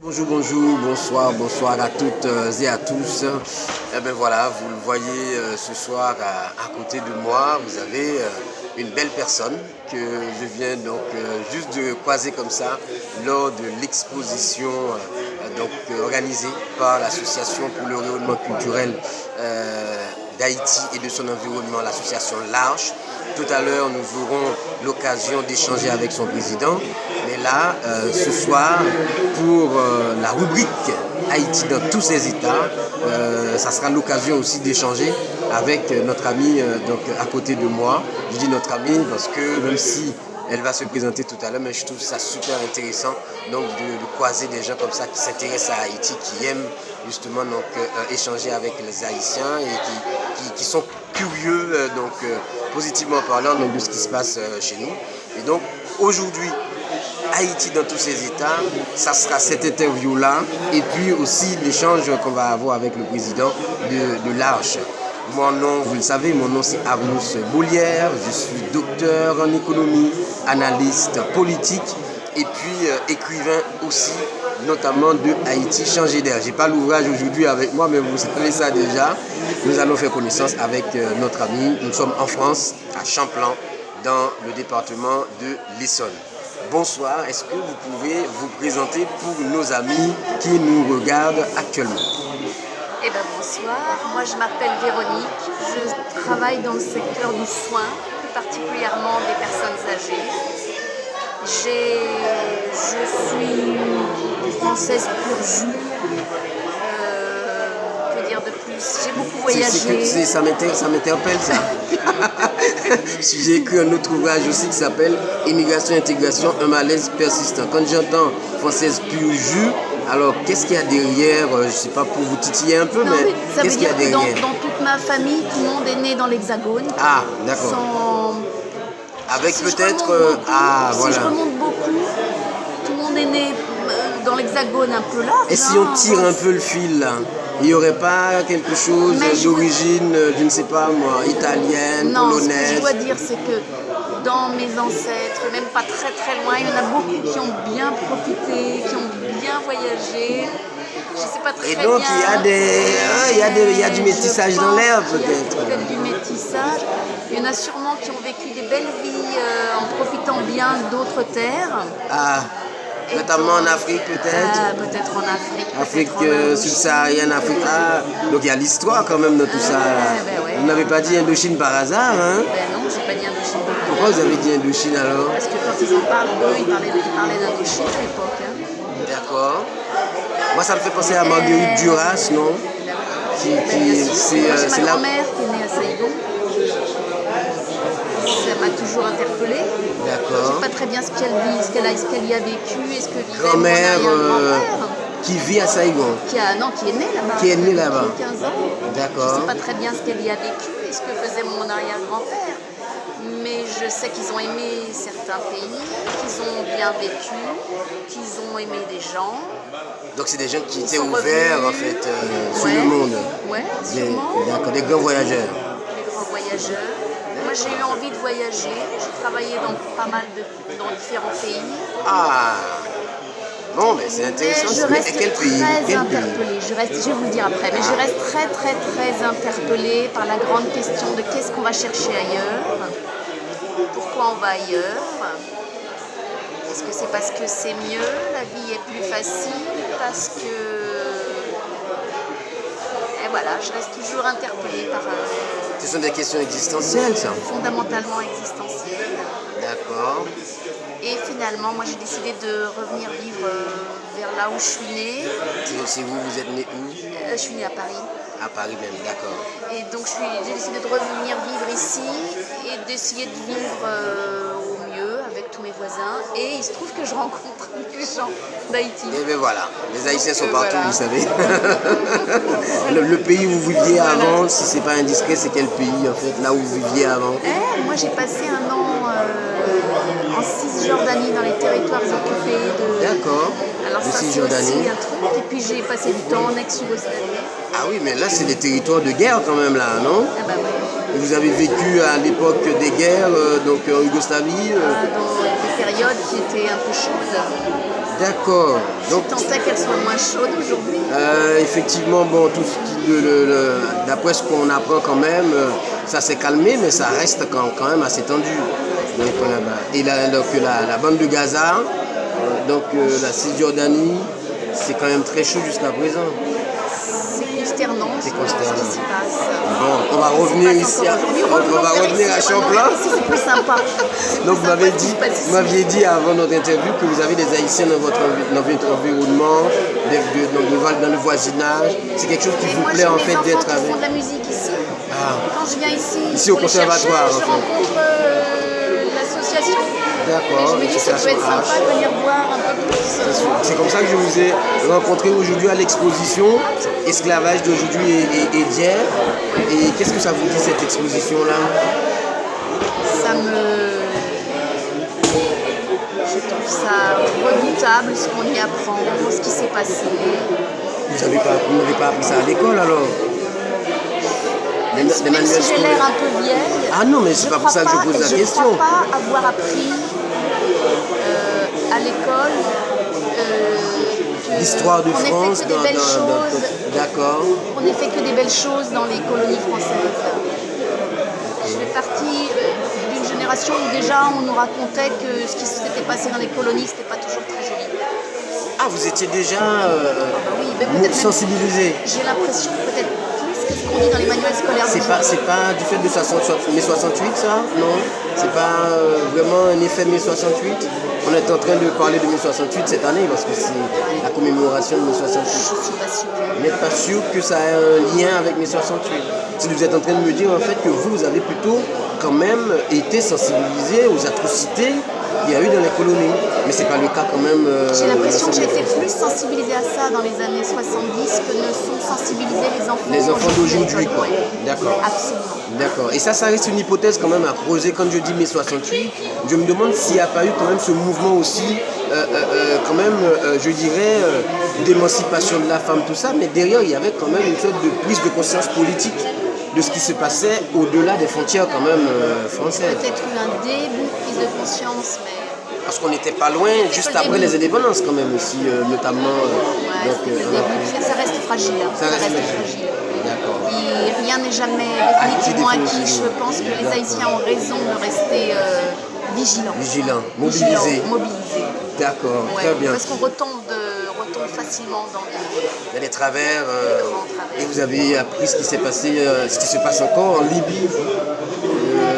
Bonjour, bonjour, bonsoir, bonsoir à toutes et à tous. Et bien voilà, vous le voyez ce soir à côté de moi, vous avez une belle personne que je viens donc juste de croiser comme ça lors de l'exposition organisée par l'association pour le rayonnement culturel d'Haïti et de son environnement, l'association L'Arche. Tout à l'heure, nous aurons l'occasion d'échanger avec son président. Mais là, ce soir, pour la rubrique Haïti dans tous ses états, ça sera l'occasion aussi d'échanger avec notre amie donc à côté de moi. Je dis notre amie parce que même si elle va se présenter tout à l'heure, mais je trouve ça super intéressant donc de croiser des gens comme ça qui s'intéressent à Haïti, qui aiment justement donc échanger avec les Haïtiens et qui sont curieux positivement parlant donc, de ce qui se passe chez nous. Et donc aujourd'hui, Haïti dans tous ses états, ça sera cette interview-là et puis aussi l'échange qu'on va avoir avec le président de l'Arche. Mon nom, vous le savez, mon nom c'est Arnous Bolière, je suis docteur en économie, analyste politique et puis écrivain aussi, notamment de Haïti changer d'air. Je n'ai pas l'ouvrage aujourd'hui avec moi, mais vous savez ça déjà. Nous allons faire connaissance avec notre ami. Nous sommes en France, à Champlain, dans le département de l'Essonne. Bonsoir, est-ce que vous pouvez vous présenter pour nos amis qui nous regardent actuellement? Eh bien bonsoir, moi je m'appelle Véronique, je travaille dans le secteur du soin, plus particulièrement des personnes âgées. Je suis française pur jus, que dire de plus, j'ai beaucoup voyagé. Ça m'interpelle ça. J'ai écrit un autre ouvrage aussi qui s'appelle Immigration, intégration, un malaise persistant. Quand j'entends française pur jus, alors qu'est-ce qu'il y a derrière? Je ne sais pas pour vous titiller un peu, mais qu'est-ce qu'il y a derrière? Dans toute ma famille, tout le monde est né dans l'Hexagone. Ah, d'accord. Avec peut-être... Si je remonte beaucoup, tout le monde est né dans l'Hexagone un peu large. Et si on tire un peu le fil là, il n'y aurait pas quelque chose d'origine, je ne sais pas moi, italienne, polonaise? Non, ce que je dois dire, c'est que dans mes ancêtres, même pas très très loin, il y en a beaucoup qui ont bien profité, qui ont bien voyagé. Je sais pas très bien. Et donc il y a du métissage dans l'air peut-être. Il y a peut-être du métissage. Il y en a sûrement qui ont vécu des belles vies en profitant bien d'autres terres. Ah, notamment en Afrique peut-être. Peut-être en Afrique. Afrique subsaharienne, Afrique. Ah, donc il y a l'histoire quand même dans tout ça. Ouais. Vous n'avez pas dit Indochine par hasard, hein? Ben non, j'ai pas dit Indochine. Pourquoi vous avez dit Indochine alors? Parce que quand ils en parlent, eux, ils parlaient d'Indochine à l'époque. Hein. D'accord. Moi, ça me fait penser à Marguerite Duras, non? C'est ma grand-mère qui est née à Saïgon. Ça m'a toujours interpellée. D'accord. Je ne sais pas très bien ce qu'elle y a vécu. Est-ce que grand-mère qui vit à Saïgon? Qui est née là-bas. Qui est née là-bas. 15 ans. D'accord. Je ne sais pas très bien ce qu'elle y a vécu et ce que faisait mon arrière-grand-père. Mais je sais qu'ils ont aimé certains pays, qu'ils ont bien vécu, qu'ils ont aimé des gens. Donc c'est des gens qui étaient ouverts en fait sur le monde. Ouais, sûrement. D'accord, des grands voyageurs. Des grands voyageurs. Moi j'ai eu envie de voyager, j'ai travaillé dans différents pays. Ah bon, mais c'est intéressant. Mais je reste quel pays? très interpellée. Je vais vous le dire après, mais je reste très très très interpellée par la grande question de qu'est-ce qu'on va chercher ailleurs, pourquoi on va ailleurs. Est-ce que c'est parce que c'est mieux, la vie est plus facile, parce que... Et voilà, je reste toujours interpellée par... Ce sont des questions existentielles, ça? Fondamentalement existentielles. D'accord. Et finalement, moi j'ai décidé de revenir vivre vers là où je suis née. C'est vous êtes née où? Je suis née à Paris. À Paris même, d'accord. Et donc j'ai décidé de revenir vivre ici et d'essayer de vivre au mieux avec tous mes voisins. Et il se trouve que je rencontre des gens d'Haïti. Et bien voilà, les Haïtiens sont partout, voilà. Vous savez. le pays où vous viviez avant, si c'est pas indiscret, c'est quel pays en fait, là où vous viviez avant? Moi j'ai passé un an en Cisjordanie, dans les territoires occupés de... D'accord. Alors ça c'est aussi un truc. Et puis j'ai passé du temps en ex-Yougoslavie. Ah oui, mais là c'est des territoires de guerre quand même là, non? Ah bah oui. Vous avez vécu à l'époque des guerres, donc en Yougoslavie Dans des périodes qui étaient un peu chaudes. D'accord. Donc, Tant est qu'elle soit moins chaude aujourd'hui. effectivement, bon, tout ce qui, d'après ce qu'on apprend quand même, ça s'est calmé, mais ça reste quand même assez tendu. Donc, et la bande de Gaza, la Cisjordanie, c'est quand même très chaud jusqu'à présent. C'est consternant. C'est consternant. Ce qui s'y passe. Bon, on va revenir ici, on va revenir à Champlain. C'est plus sympa. Donc vous m'aviez dit avant notre interview que vous avez des Haïtiens dans votre environnement, dans le voisinage. C'est quelque chose qui vous plaît en fait d'être avec. Ils font de la musique ici. Quand je viens ici au conservatoire, je rencontre l'association. D'accord. Et je me dis que ça peut être sympa de venir voir un peu plus. C'est comme ça que je vous ai rencontré aujourd'hui à l'exposition Esclavage d'aujourd'hui et d'hier. Et qu'est-ce que ça vous dit cette exposition-là? Je trouve ça redoutable ce qu'on y apprend, ce qui s'est passé. Vous n'avez pas appris ça à l'école alors? Même si j'ai l'air un peu vieille. Ah non, mais c'est pas pour ça que je pose la question. Je ne crois pas avoir appris à l'école l'histoire de France. D'accord. On n'a fait que des belles choses dans les colonies françaises. Je fais partie d'une génération où déjà on nous racontait que ce qui s'était passé dans les colonies, c'était pas toujours très joli. Ah, vous étiez déjà sensibilisé. J'ai l'impression peut-être plus que ce qu'on dit dans les manuels scolaires. C'est pas du fait de mai 68 ça? Non? C'est pas vraiment un effet mai 68? On est en train de parler de mai 68 cette année parce que c'est la commémoration de mai 68. Je suis pas sûre. Vous n'êtes pas sûr que ça a un lien avec mai 68? Si vous êtes en train de me dire en fait que vous avez plutôt quand même été sensibilisé aux atrocités qu'il y a eu dans les colonies. Mais c'est pas le cas quand même. J'ai l'impression que j'ai été plus sensibilisée à ça dans les années 70 que ne sont sensibilisés les enfants. Les enfants d'aujourd'hui, quoi. Ouais. D'accord. Absolument. D'accord. Et ça reste une hypothèse quand même à creuser. Quand je dis mai 68, je me demande s'il n'y a pas eu quand même ce mouvement aussi, quand même, je dirais, d'émancipation de la femme, tout ça. Mais derrière, il y avait quand même une sorte de prise de conscience politique de ce qui se passait au-delà des frontières quand même françaises. Peut-être eu un début de prise de conscience, mais... Parce qu'on n'était pas loin, juste après les indépendances quand même aussi, notamment. Ça reste fragile. Ça reste fragile. D'accord. Et rien n'est jamais définitivement acquis. Je pense que les Haïtiens ont raison de rester vigilants. Mobilisés. D'accord, Ouais, très bien. Parce qu'on retombe facilement dans les travers. Et vous avez appris ce qui s'est passé, ce qui se passe encore en Libye,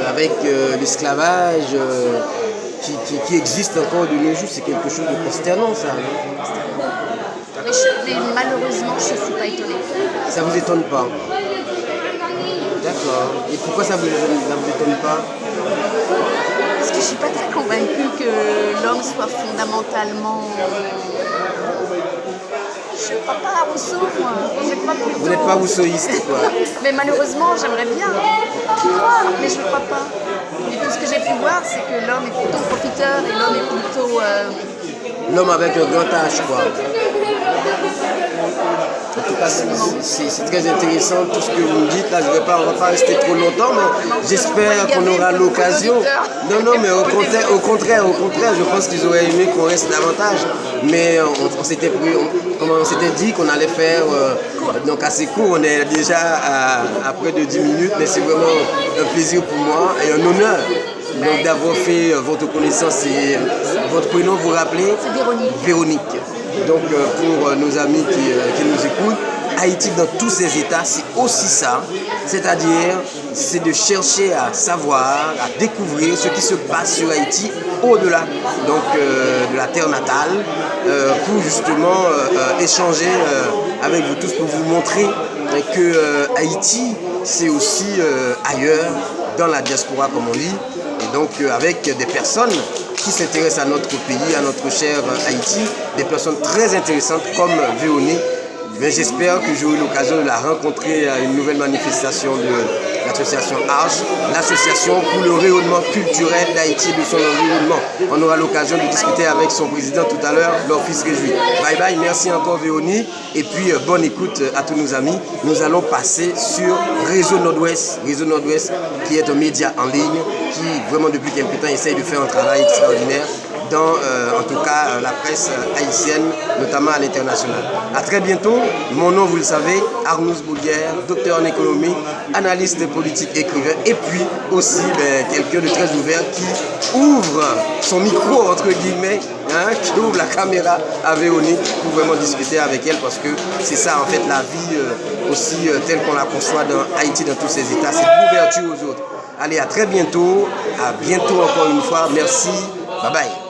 avec l'esclavage qui existe encore de nos jours. C'est quelque chose de consternant, ça. Mais malheureusement, je ne suis pas étonnée. Ça vous étonne pas? D'accord. Et pourquoi ça vous étonne pas? Parce que je ne suis pas très convaincue que l'homme soit fondamentalement... Je ne crois pas à Rousseau, moi. Je crois plutôt... Vous n'êtes pas rousseauiste, quoi. Mais malheureusement, j'aimerais bien croire, mais je ne crois pas. Et tout ce que j'ai pu voir, c'est que l'homme est plutôt profiteur et l'homme est plutôt... L'homme avec un grand H, quoi. En tout cas, c'est très intéressant tout ce que vous me dites. Là, on ne va pas rester trop longtemps, mais j'espère qu'on aura l'occasion. Non, mais au contraire, je pense qu'ils auraient aimé qu'on reste davantage. Mais on s'était dit qu'on allait faire donc assez court. On est déjà à près de 10 minutes, mais c'est vraiment un plaisir pour moi et un honneur. Donc d'avoir fait votre connaissance et votre prénom, vous rappelez? C'est Véronique. Véronique. Donc pour nos amis qui nous écoutent, Haïti dans tous ses états, c'est aussi ça. C'est-à-dire, c'est de chercher à savoir, à découvrir ce qui se passe sur Haïti au-delà donc de la terre natale, pour justement échanger avec vous tous, pour vous montrer que Haïti, c'est aussi ailleurs, dans la diaspora comme on dit. Et donc avec des personnes qui s'intéressent à notre pays, à notre cher Haïti, des personnes très intéressantes comme Véronique. Mais j'espère que j'aurai l'occasion de la rencontrer à une nouvelle manifestation de l'association Arche, l'association pour le rayonnement culturel d'Haïti et de son environnement. On aura l'occasion de discuter avec son président tout à l'heure, leur fils réjoui. Bye bye, merci encore Véronique. Et puis bonne écoute à tous nos amis. Nous allons passer sur Réseau Nord-Ouest, qui est un média en ligne qui vraiment depuis quelque temps essaye de faire un travail extraordinaire dans, en tout cas, la presse haïtienne, notamment à l'international. À très bientôt. Mon nom, vous le savez, Arnouz Boulière, docteur en économie, analyste politique, écrivain, et puis aussi quelqu'un de très ouvert qui ouvre son micro, entre guillemets, hein, qui ouvre la caméra à Véronique pour vraiment discuter avec elle, parce que c'est ça, en fait, la vie aussi telle qu'on la conçoit dans Haïti, dans tous ses états, c'est l'ouverture aux autres. Allez, à très bientôt. À bientôt encore une fois. Merci. Bye bye.